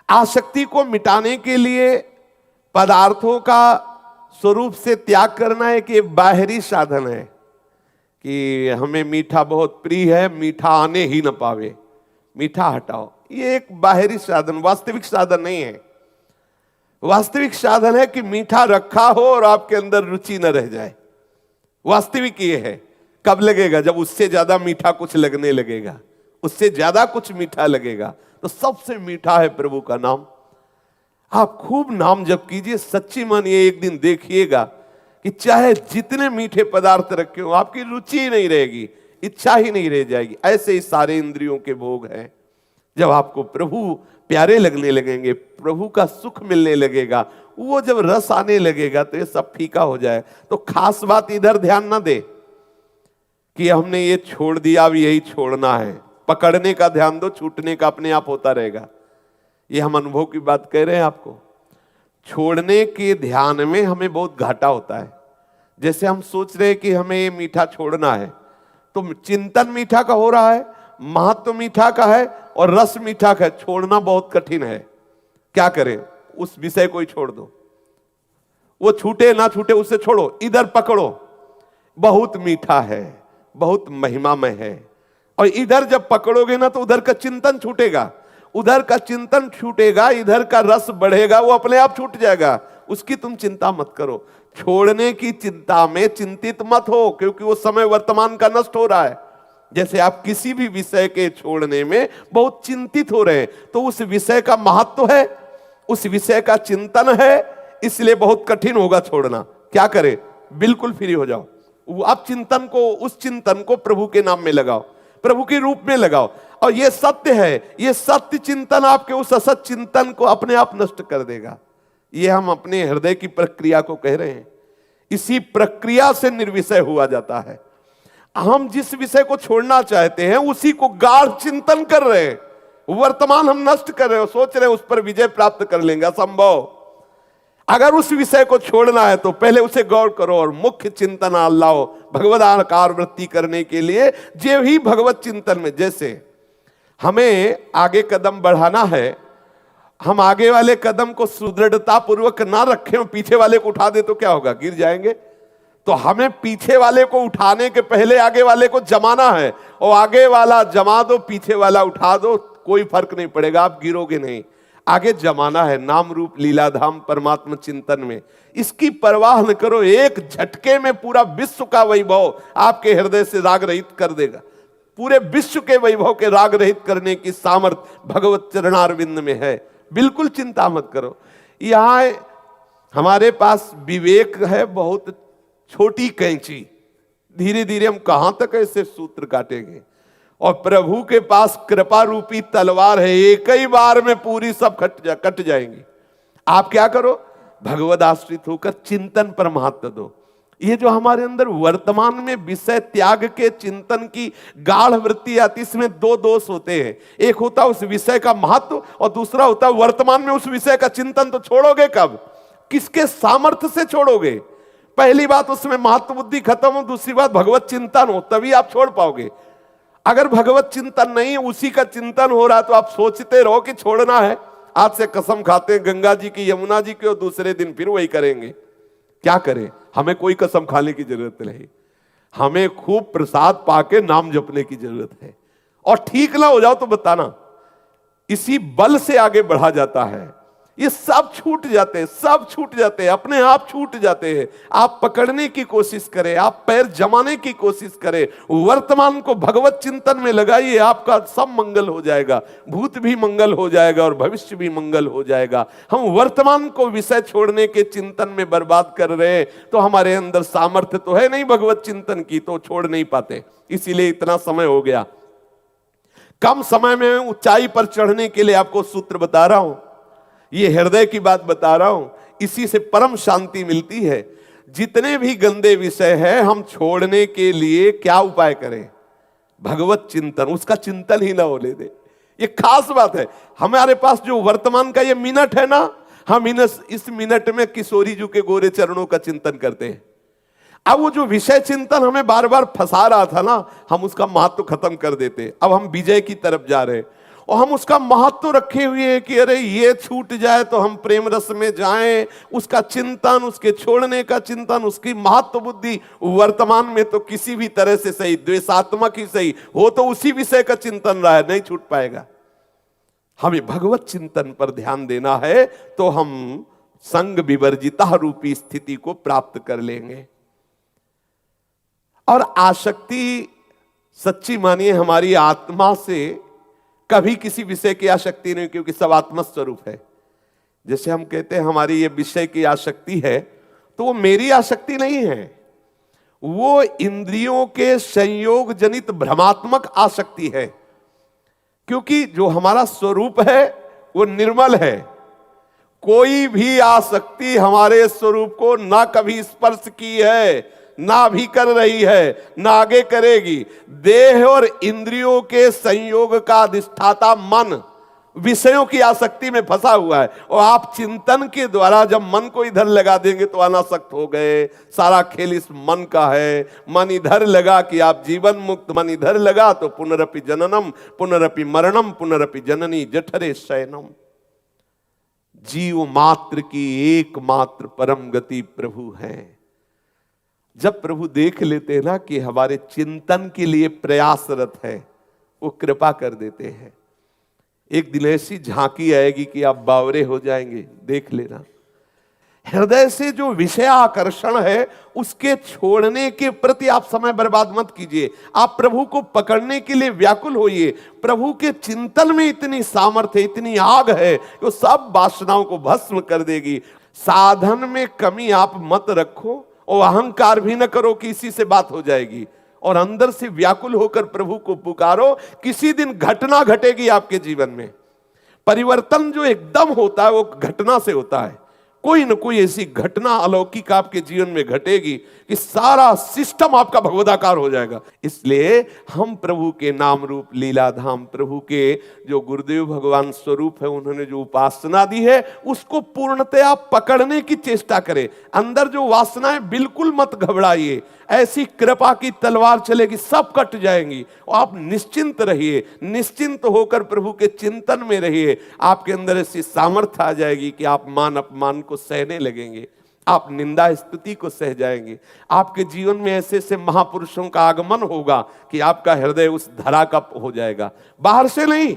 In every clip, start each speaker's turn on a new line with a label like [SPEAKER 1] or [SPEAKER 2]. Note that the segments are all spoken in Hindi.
[SPEAKER 1] आसक्ति को मिटाने के लिए पदार्थों का स्वरूप से त्याग करना एक ये बाहरी साधन है कि हमें मीठा बहुत प्रिय है, मीठा आने ही न पावे, मीठा हटाओ। ये एक बाहरी साधन, वास्तविक साधन नहीं है। वास्तविक साधन है कि मीठा रखा हो और आपके अंदर रुचि न रह जाए। वास्तविक ये है। कब लगेगा? जब उससे ज्यादा मीठा कुछ लगने लगेगा, उससे ज्यादा कुछ मीठा लगेगा। तो सबसे मीठा है प्रभु का नाम। आप खूब नाम जप कीजिए, सच्ची मानिए एक दिन देखिएगा कि चाहे जितने मीठे पदार्थ रखे हो आपकी रुचि ही नहीं रहेगी, इच्छा ही नहीं रह जाएगी। ऐसे ही सारे इंद्रियों के भोग हैं। जब आपको प्रभु प्यारे लगने लगेंगे, प्रभु का सुख मिलने लगेगा, वो जब रस आने लगेगा तो ये सब फीका हो जाए। तो खास बात इधर ध्यान ना दे कि हमने ये छोड़ दिया, अब यही छोड़ना है। पकड़ने का ध्यान दो, छूटने का अपने आप होता रहेगा। ये हम अनुभव की बात कह रहे हैं आपको। छोड़ने के ध्यान में हमें बहुत घाटा होता है। जैसे हम सोच रहे हैं कि हमें ये मीठा छोड़ना है, तो चिंतन मीठा का हो रहा है, महत्व मीठा का है और रस मीठा का है। छोड़ना बहुत कठिन है। क्या करें? उस विषय को ही छोड़ दो। वो छूटे ना छूटे उससे छोड़ो, इधर पकड़ो। बहुत मीठा है, बहुत महिमामय है। और इधर जब पकड़ोगे ना तो उधर का चिंतन छूटेगा, उधर का चिंतन छूटेगा, इधर का रस बढ़ेगा, वो अपने आप छूट जाएगा। उसकी तुम चिंता मत करो। छोड़ने की चिंता में चिंतित मत हो, क्योंकि वो समय वर्तमान का नष्ट हो रहा है। जैसे आप किसी भी विषय के छोड़ने में बहुत चिंतित हो रहे हैं, तो उस विषय का महत्व है, उस विषय का चिंतन है, इसलिए बहुत कठिन होगा छोड़ना। क्या करें? बिल्कुल फ्री हो जाओ। आप चिंतन को, उस चिंतन को प्रभु के नाम में लगाओ, प्रभु के रूप में लगाओ। और ये सत्य है, ये सत्य चिंतन आपके उस असत चिंतन को अपने आप नष्ट कर देगा। ये हम अपने हृदय की प्रक्रिया को कह रहे हैं। इसी प्रक्रिया से निर्विषय हुआ जाता है। हम जिस विषय को छोड़ना चाहते हैं उसी को गाढ़ चिंतन कर रहे हैं, वर्तमान हम नष्ट कर रहे हो, सोच रहे हैं उस पर विजय प्राप्त कर लेंगे। असंभव। अगर उस विषय को छोड़ना है तो पहले उसे गौर करो और मुख्य चिंतन लाओ भगवदाकार वृत्ति करने के लिए। जे ही भगवत चिंतन में, जैसे हमें आगे कदम बढ़ाना है, हम आगे वाले कदम को सुदृढ़ता पूर्वक ना रखें और पीछे वाले को उठा दे तो क्या होगा? गिर जाएंगे। तो हमें पीछे वाले को उठाने के पहले आगे वाले को जमाना है, और आगे वाला जमा दो, पीछे वाला उठा दो, कोई फर्क नहीं पड़ेगा, आप गिरोगे नहीं। आगे जमाना है नाम रूप लीलाधाम परमात्मा चिंतन में। इसकी परवाह न करो, एक झटके में पूरा विश्व का वैभव आपके हृदय से राग रहित कर देगा। पूरे विश्व के वैभव के राग रहित करने की सामर्थ्य भगवत चरणारविंद में है। बिल्कुल चिंता मत करो। यहां हमारे पास विवेक है, बहुत छोटी कैंची, धीरे धीरे हम कहां तक ऐसे सूत्र काटेंगे। और प्रभु के पास कृपा रूपी तलवार है, एक ही बार में पूरी सब कट जाएंगी। आप क्या करो? भगवद आश्रित होकर चिंतन पर महत्व दो। ये जो हमारे अंदर वर्तमान में विषय त्याग के चिंतन की गाढ़ वृत्ति आती, इसमें दो दोष होते हैं। एक होता है उस विषय का महत्व, और दूसरा होता है वर्तमान में उस विषय का चिंतन। तो छोड़ोगे कब? किसके सामर्थ्य से छोड़ोगे? पहली बात उसमें महत्व बुद्धि खत्म हो, दूसरी बात भगवत चिंतन हो, तभी आप छोड़ पाओगे। अगर भगवत चिंतन नहीं, उसी का चिंतन हो रहा तो आप सोचते रहो कि छोड़ना है, आज से कसम खाते हैं गंगा जी की, यमुना जी की, और दूसरे दिन फिर वही करेंगे। क्या करें? हमें कोई कसम खाने की जरूरत नहीं, हमें खूब प्रसाद पाके नाम जपने की जरूरत है। और ठीक ना हो जाओ तो बताना, इसी बल से आगे बढ़ा जाता है। ये सब छूट जाते हैं, सब छूट जाते हैं, अपने आप छूट जाते हैं। आप पकड़ने की कोशिश करें, आप पैर जमाने की कोशिश करें, वर्तमान को भगवत चिंतन में लगाइए, आपका सब मंगल हो जाएगा। भूत भी मंगल हो जाएगा और भविष्य भी मंगल हो जाएगा। हम वर्तमान को विषय छोड़ने के चिंतन में बर्बाद कर रहे हैं, तो हमारे अंदर सामर्थ्य तो है नहीं भगवत चिंतन की, तो छोड़ नहीं पाते। इसीलिए इतना समय हो गया। कम समय में ऊंचाई पर चढ़ने के लिए आपको सूत्र बता रहा हूं, ये हृदय की बात बता रहा हूं। इसी से परम शांति मिलती है। जितने भी गंदे विषय हैं, हम छोड़ने के लिए क्या उपाय करें? भगवत चिंतन, उसका चिंतन ही ना होने दे। ये खास बात है। हमारे पास जो वर्तमान का ये मिनट है ना, हम इस मिनट में किशोरी जी के गोरे चरणों का चिंतन करते हैं। अब वो जो विषय चिंतन हमें बार बार फंसा रहा था ना, हम उसका महत्व खत्म कर देते। अब हम विजय की तरफ जा रहे हैं। और हम उसका महत्व रखे हुए हैं कि अरे ये छूट जाए तो हम प्रेम रस में जाएं, उसका चिंतन, उसके छोड़ने का चिंतन, उसकी महत्व बुद्धि वर्तमान में तो किसी भी तरह से सही, द्वेषात्मक ही सही हो तो उसी विषय का चिंतन रहा है, नहीं छूट पाएगा। हमें भगवत चिंतन पर ध्यान देना है तो हम संग विवर्जिता रूपी स्थिति को प्राप्त कर लेंगे। और आसक्ति सच्ची मानिए हमारी आत्मा से कभी किसी विषय की आसक्ति नहीं, क्योंकि सब आत्मा स्वरूप है। जैसे हम कहते हैं हमारी ये विषय की आसक्ति है, तो वो मेरी आसक्ति नहीं है, वो इंद्रियों के संयोग जनित भ्रमात्मक आसक्ति है। क्योंकि जो हमारा स्वरूप है वो निर्मल है। कोई भी आसक्ति हमारे स्वरूप को ना कभी स्पर्श की है, ना भी कर रही है, ना आगे करेगी। देह और इंद्रियों के संयोग का अधिष्ठाता मन विषयों की आसक्ति में फंसा हुआ है। और आप चिंतन के द्वारा जब मन को इधर लगा देंगे तो अनासक्त हो गए। सारा खेल इस मन का है। मन इधर लगा कि आप जीवन मुक्त, मन इधर लगा तो पुनरपि जननम पुनरपि मरणम पुनरपि जननी जठरे शयनम। जीव मात्र की एकमात्र परम गति प्रभु है। जब प्रभु देख लेते हैं ना कि हमारे चिंतन के लिए प्रयासरत है, वो कृपा कर देते हैं। एक दिन ऐसी झांकी आएगी कि आप बावरे हो जाएंगे, देख लेना। हृदय से जो विषय आकर्षण है उसके छोड़ने के प्रति आप समय बर्बाद मत कीजिए। आप प्रभु को पकड़ने के लिए व्याकुल होइए। प्रभु के चिंतन में इतनी सामर्थ्य, इतनी आग है कि वो सब वासनाओं को भस्म कर देगी। साधन में कमी आप मत रखो और अहंकार भी न करो कि इसी से बात हो जाएगी। और अंदर से व्याकुल होकर प्रभु को पुकारो। किसी दिन घटना घटेगी आपके जीवन में। परिवर्तन जो एकदम होता है वो घटना से होता है। कोई न कोई ऐसी घटना अलौकिक आपके जीवन में घटेगी कि सारा सिस्टम आपका भगवदाकार हो जाएगा। इसलिए हम प्रभु के नाम रूप लीलाधाम, प्रभु के जो गुरुदेव भगवान स्वरूप है, उन्होंने जो उपासना दी है उसको पूर्णतया पकड़ने की चेष्टा करें। अंदर जो वासनाएं, बिल्कुल मत घबराइए। ऐसी कृपा की तलवार चलेगी, सब कट जाएंगी। और आप निश्चिंत रहिए, निश्चिंत होकर प्रभु के चिंतन में रहिए। आपके अंदर ऐसी सामर्थ्य आ जाएगी कि आप मान अपमान को सहने लगेंगे, आप निंदा स्तुति को सह जाएंगे। आपके जीवन में ऐसे ऐसे महापुरुषों का आगमन होगा कि आपका हृदय उस धरा का हो जाएगा। बाहर से नहीं,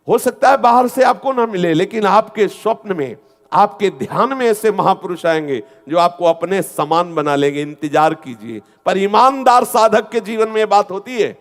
[SPEAKER 1] हो सकता है बाहर से आपको ना मिले, लेकिन आपके स्वप्न में, आपके ध्यान में ऐसे महापुरुष आएंगे जो आपको अपने समान बना लेंगे। इंतजार कीजिए। पर ईमानदार साधक के जीवन में यह बात होती है।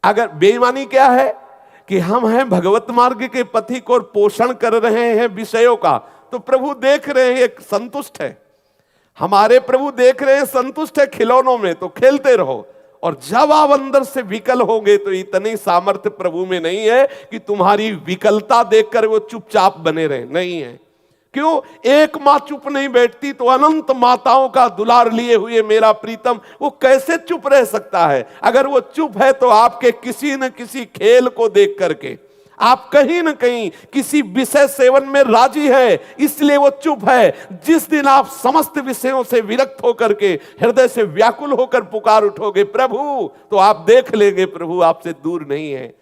[SPEAKER 1] अगर बेईमानी क्या है कि हम हैं भगवत मार्ग के पथिक और पोषण कर रहे हैं विषयों का, तो प्रभु देख रहे हैं, एक संतुष्ट है। हमारे प्रभु देख रहे हैं, संतुष्ट है खिलौनों में, तो खेलते रहो। और जब आप अंदर से विकल होंगे तो इतनी सामर्थ्य प्रभु में नहीं है कि तुम्हारी विकलता देखकर वो चुपचाप बने रहे, नहीं है। क्यों? एक मां चुप नहीं बैठती तो अनंत माताओं का दुलार लिए हुए मेरा प्रीतम वो कैसे चुप रह सकता है? अगर वो चुप है तो आपके किसी न किसी खेल को देख करके आप कहीं न कहीं किसी विषय सेवन में राजी है, इसलिए वो चुप है। जिस दिन आप समस्त विषयों से विरक्त होकर के हृदय से व्याकुल होकर पुकार उठोगे प्रभु, तो आप देख लेंगे प्रभु आपसे दूर नहीं है।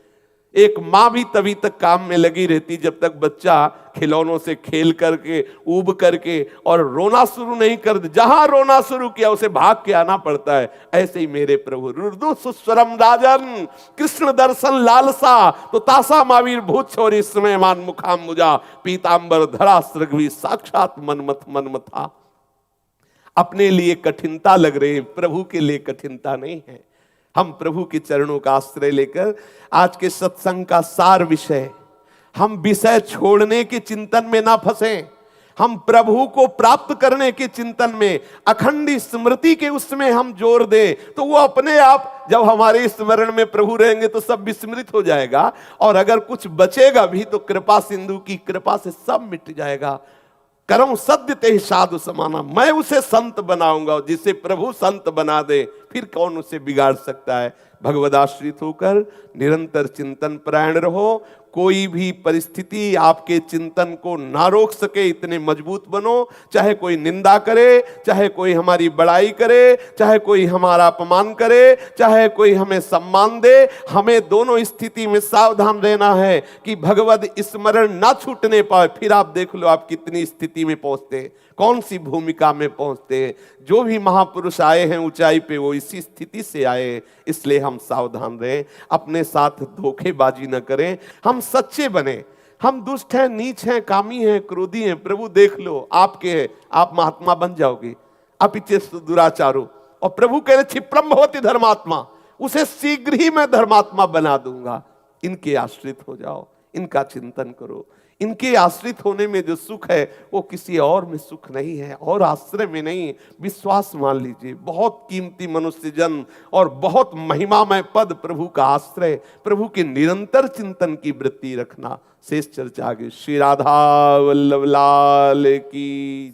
[SPEAKER 1] एक मां भी तभी तक काम में लगी रहती जब तक बच्चा खिलौनों से खेल करके, ऊब करके और रोना शुरू नहीं कर दे। जहां रोना शुरू किया उसे भाग के आना पड़ता है। ऐसे ही मेरे प्रभु रुदु सुस्वरम राजन, कृष्ण दर्शन लालसा तो तासा मावीर भूत छोरी समय मान मुखाम मुजा पीतांबर धरा सृगवी साक्षात मनमथ था। अपने लिए कठिनता लग रही है, प्रभु के लिए कठिनता नहीं है। हम प्रभु के चरणों का आश्रय लेकर आज के सत्संग का सार विषय, हम विषय छोड़ने के चिंतन में ना फंसे, हम प्रभु को प्राप्त करने के चिंतन में, अखंड स्मृति के उसमें हम जोर दें, तो वो अपने आप जब हमारे स्मरण में प्रभु रहेंगे तो सब विस्मृत हो जाएगा। और अगर कुछ बचेगा भी तो कृपा सिंधु की कृपा से सब मिट जाएगा। करऊं सद्य ते साधु समाना, मैं उसे संत बनाऊंगा। जिसे प्रभु संत बना दे फिर कौन उसे बिगाड़ सकता है। भगवदाश्रित होकर निरंतर चिंतन परायण रहो। कोई भी परिस्थिति आपके चिंतन को ना रोक सके, इतने मजबूत बनो। चाहे कोई निंदा करे, चाहे कोई हमारी बड़ाई करे, चाहे कोई हमारा अपमान करे, चाहे कोई हमें सम्मान दे, हमें दोनों स्थिति में सावधान रहना है कि भगवद स्मरण ना छूटने पाए। फिर आप देख लो आप कितनी स्थिति में पहुंचते हैं, कौन सी भूमिका में पहुंचते हैं। जो भी महापुरुष आए हैं ऊंचाई पे, वो इसी स्थिति से आए। इसलिए हम सावधान रहें, अपने साथ धोखेबाजी न करें, हम सच्चे बने। हम दुष्ट हैं, नीच हैं, कामी हैं, क्रोधी हैं, प्रभु देख लो आपके हैं, आप महात्मा बन जाओगे। अपिचेस्तु दुराचारो, और प्रभु कह रहे क्षिप्रम भवति धर्मात्मा, उसे शीघ्र ही मैं धर्मात्मा बना दूंगा। इनके आश्रित हो जाओ, इनका चिंतन करो। इनके आश्रित होने में जो सुख है वो किसी और में सुख नहीं है, और आश्रय में नहीं। विश्वास मान लीजिए, बहुत कीमती मनुष्य जन्म और बहुत महिमामय पद प्रभु का आश्रय, प्रभु के निरंतर चिंतन की वृत्ति रखना। शेष चर्चा आगे। श्री राधा वल्लभ लाल की।